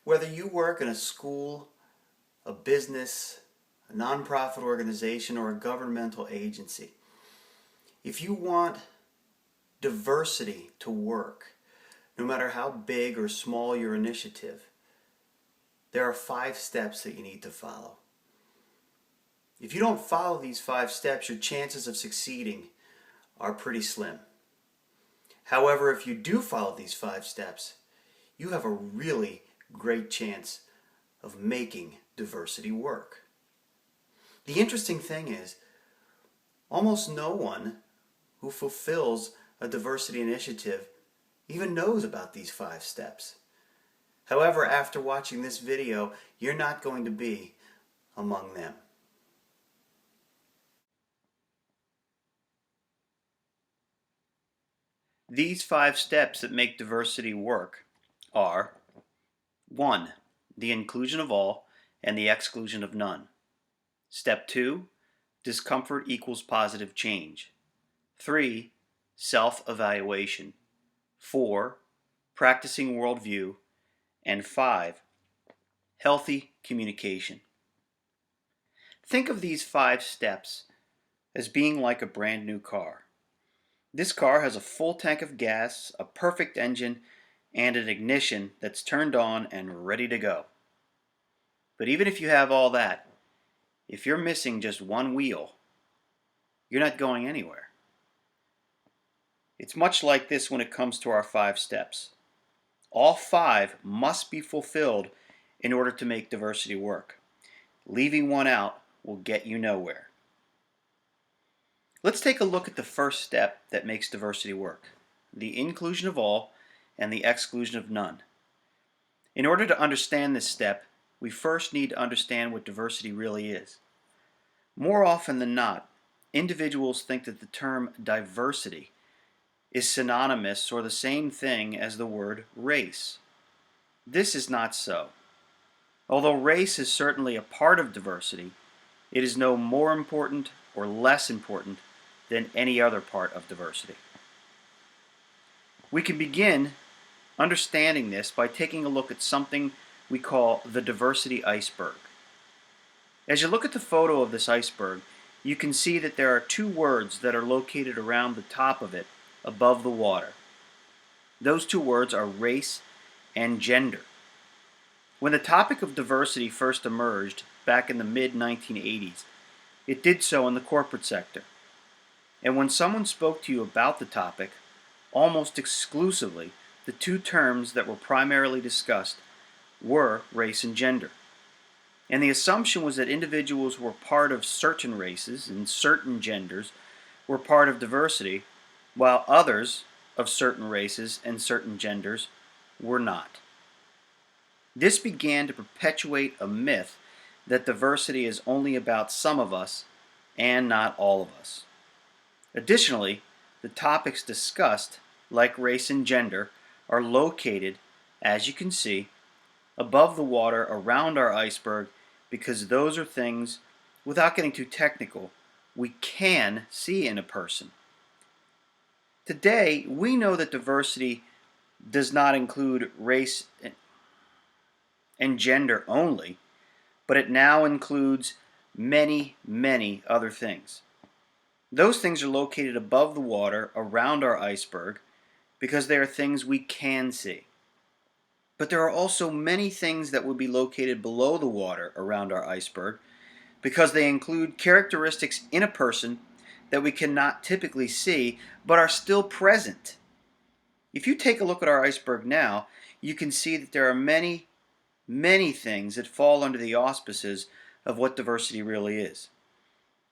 Whether you work in a school, a business, a nonprofit organization, or a governmental agency, if you want diversity to work, no matter how big or small your initiative, there are 5 steps that you need to follow. If you don't follow these 5 steps, your chances of succeeding are pretty slim. However, if you do follow these 5 steps, you have a really great chance of making diversity work. The interesting thing is, almost no one who fulfills a diversity initiative even knows about these 5 steps. However, after watching this video, you're not going to be among them. These 5 steps that make diversity work are: 1. The inclusion of all and the exclusion of none. Step 2. Discomfort equals positive change. 3. Self-evaluation. 4. Practicing worldview. And 5. Healthy communication. Think of these 5 steps as being like a brand new car. This car has a full tank of gas, a perfect engine, and an ignition that's turned on and ready to go. But even if you have all that, if you're missing just one wheel, you're not going anywhere. It's much like this when it comes to our 5 steps. All 5 must be fulfilled in order to make diversity work. Leaving one out will get you nowhere. Let's take a look at the first step that makes diversity work: the inclusion of all and the exclusion of none. In order to understand this step, we first need to understand what diversity really is. More often than not, individuals think that the term diversity is synonymous or the same thing as the word race. This is not so. Although race is certainly a part of diversity, it is no more important or less important than any other part of diversity. We can begin understanding this by taking a look at something we call the diversity iceberg. As you look at the photo of this iceberg, you can see that there are 2 words that are located around the top of it above the water. Those 2 words are race and gender. When the topic of diversity first emerged back in the mid-1980s, it did so in the corporate sector. And when someone spoke to you about the topic, almost exclusively, the 2 terms that were primarily discussed were race and gender. And the assumption was that individuals who were part of certain races and certain genders were part of diversity, while others of certain races and certain genders were not. This began to perpetuate a myth that diversity is only about some of us and not all of us. Additionally, the topics discussed, like race and gender, are located, as you can see, above the water around our iceberg, because those are things, without getting too technical, we can see in a person. Today, we know that diversity does not include race and gender only, but it now includes many, many other things. Those things are located above the water around our iceberg because they are things we can see. But there are also many things that would be located below the water around our iceberg because they include characteristics in a person that we cannot typically see but are still present. If you take a look at our iceberg now, you can see that there are many, many things that fall under the auspices of what diversity really is.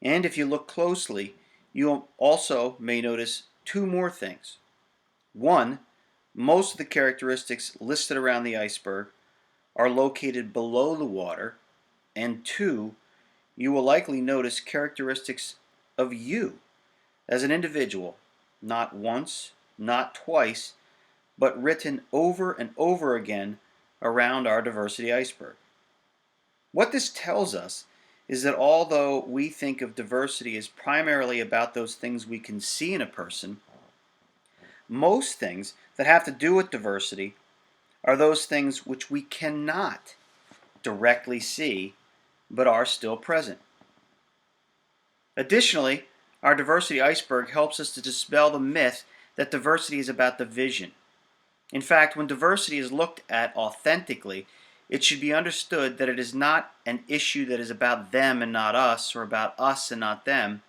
And if you look closely, you also may notice 2 more things. 1, most of the characteristics listed around the iceberg are located below the water. And 2, you will likely notice characteristics of you as an individual, not once, not twice, but written over and over again around our diversity iceberg. What this tells us is that although we think of diversity as primarily about those things we can see in a person, most things that have to do with diversity are those things which we cannot directly see but are still present. Additionally, our diversity iceberg helps us to dispel the myth that diversity is about division. In fact, when diversity is looked at authentically, it should be understood that it is not an issue that is about them and not us, or about us and not them.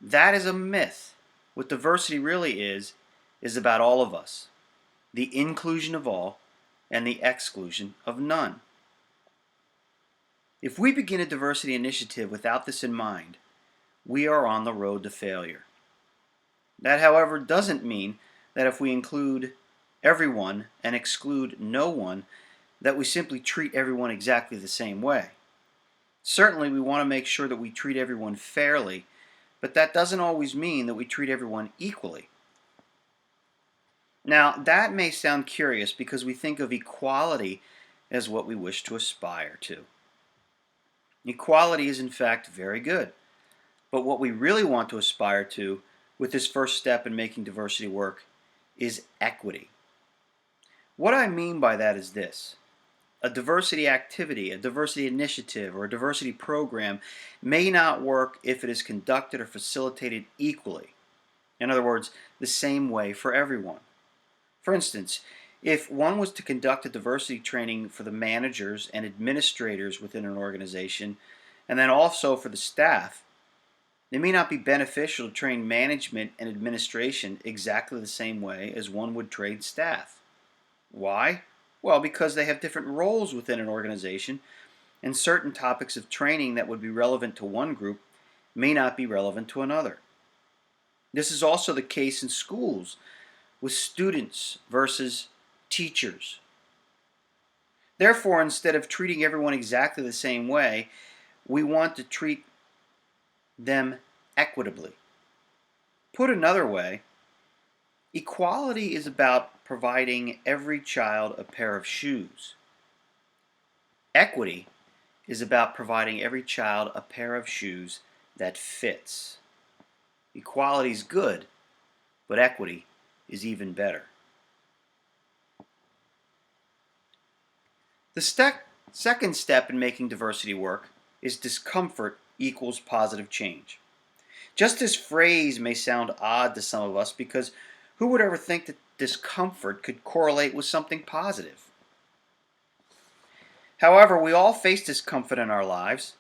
That is a myth. What diversity really is about all of us, the inclusion of all and the exclusion of none. If we begin a diversity initiative without this in mind, we are on the road to failure. That, however, doesn't mean that if we include everyone and exclude no one, that we simply treat everyone exactly the same way. Certainly, we want to make sure that we treat everyone fairly, but that doesn't always mean that we treat everyone equally. Now, that may sound curious because we think of equality as what we wish to aspire to. Equality is in fact very good, but what we really want to aspire to with this first step in making diversity work is equity. What I mean by that is this. A diversity activity, a diversity initiative, or a diversity program may not work if it is conducted or facilitated equally. In other words, the same way for everyone. For instance, if one was to conduct a diversity training for the managers and administrators within an organization, and then also for the staff, it may not be beneficial to train management and administration exactly the same way as one would train staff. Why? Well, because they have different roles within an organization, and certain topics of training that would be relevant to one group may not be relevant to another. This is also the case in schools with students versus teachers. Therefore, instead of treating everyone exactly the same way, we want to treat them equitably. Put another way, equality is about providing every child a pair of shoes. Equity is about providing every child a pair of shoes that fits. Equality is good, but equity is even better. The second step in making diversity work is discomfort equals positive change. Just this phrase may sound odd to some of us because who would ever think that discomfort could correlate with something positive? However, we all face discomfort in our lives,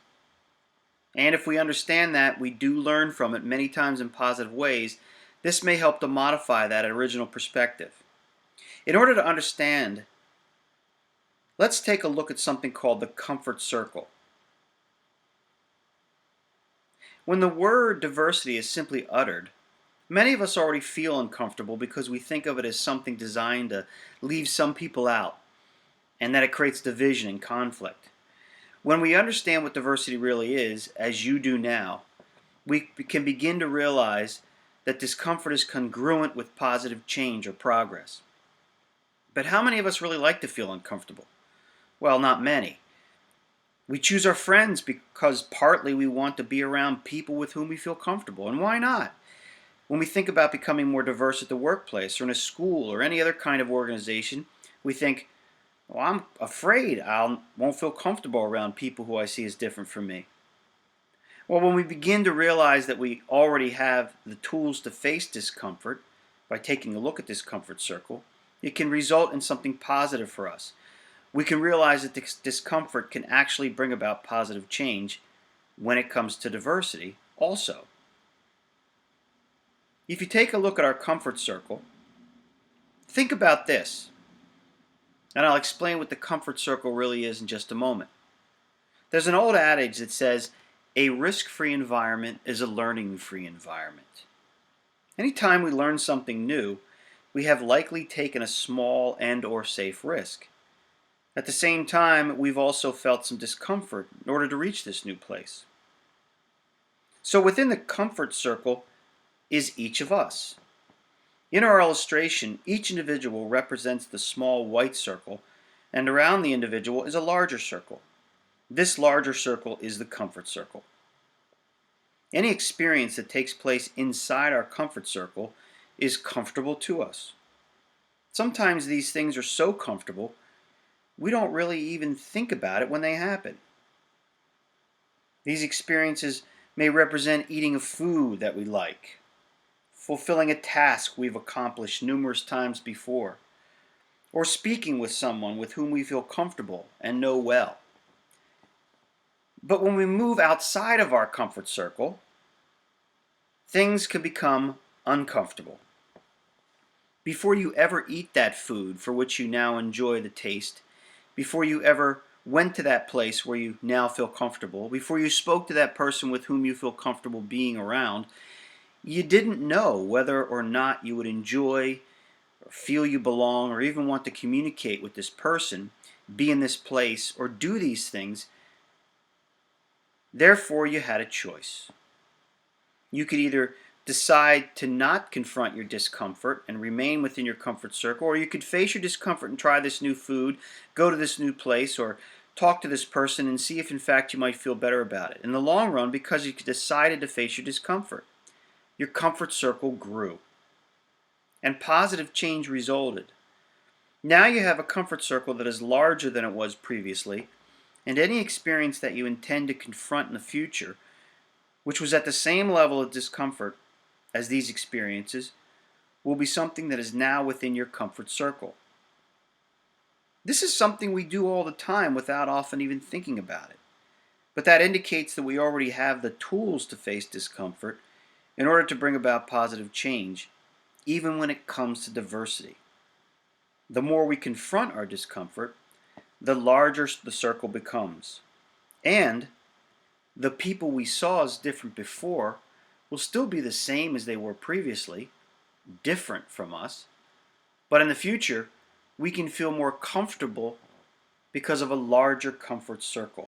and if we understand that we do learn from it many times in positive ways, this may help to modify that original perspective. In order to understand, let's take a look at something called the comfort circle. When the word diversity is simply uttered, many of us already feel uncomfortable because we think of it as something designed to leave some people out, and that it creates division and conflict. When we understand what diversity really is, as you do now, we can begin to realize that discomfort is congruent with positive change or progress. But how many of us really like to feel uncomfortable? Well, not many. We choose our friends because partly we want to be around people with whom we feel comfortable. And why not? When we think about becoming more diverse at the workplace or in a school or any other kind of organization, we think, well, I'm afraid I won't feel comfortable around people who I see as different from me. Well, when we begin to realize that we already have the tools to face discomfort by taking a look at this comfort circle, it can result in something positive for us. We can realize that this discomfort can actually bring about positive change when it comes to diversity also. If you take a look at our comfort circle, think about this, and I'll explain what the comfort circle really is in just a moment. There's an old adage that says, a risk-free environment is a learning-free environment. Anytime we learn something new, we have likely taken a small and or safe risk. At the same time, we've also felt some discomfort in order to reach this new place. So within the comfort circle is each of us. In our illustration, each individual represents the small white circle, and around the individual is a larger circle. This larger circle is the comfort circle. Any experience that takes place inside our comfort circle is comfortable to us. Sometimes these things are so comfortable, we don't really even think about it when they happen. These experiences may represent eating a food that we like, fulfilling a task we've accomplished numerous times before, or speaking with someone with whom we feel comfortable and know well. But when we move outside of our comfort circle, things can become uncomfortable. Before you ever eat that food for which you now enjoy the taste, before you ever went to that place where you now feel comfortable, before you spoke to that person with whom you feel comfortable being around, you didn't know whether or not you would enjoy or feel you belong or even want to communicate with this person, be in this place, or do these things. Therefore, you had a choice. You could either decide to not confront your discomfort and remain within your comfort circle, or you could face your discomfort and try this new food, go to this new place, or talk to this person and see if in fact you might feel better about it. In the long run, because you decided to face your discomfort, your comfort circle grew and positive change resulted. Now you have a comfort circle that is larger than it was previously, and any experience that you intend to confront in the future, which was at the same level of discomfort as these experiences, will be something that is now within your comfort circle. This is something we do all the time without often even thinking about it. But that indicates that we already have the tools to face discomfort in order to bring about positive change, even when it comes to diversity. The more we confront our discomfort, the larger the circle becomes. And the people we saw as different before will still be the same as they were previously, different from us. But in the future, we can feel more comfortable because of a larger comfort circle.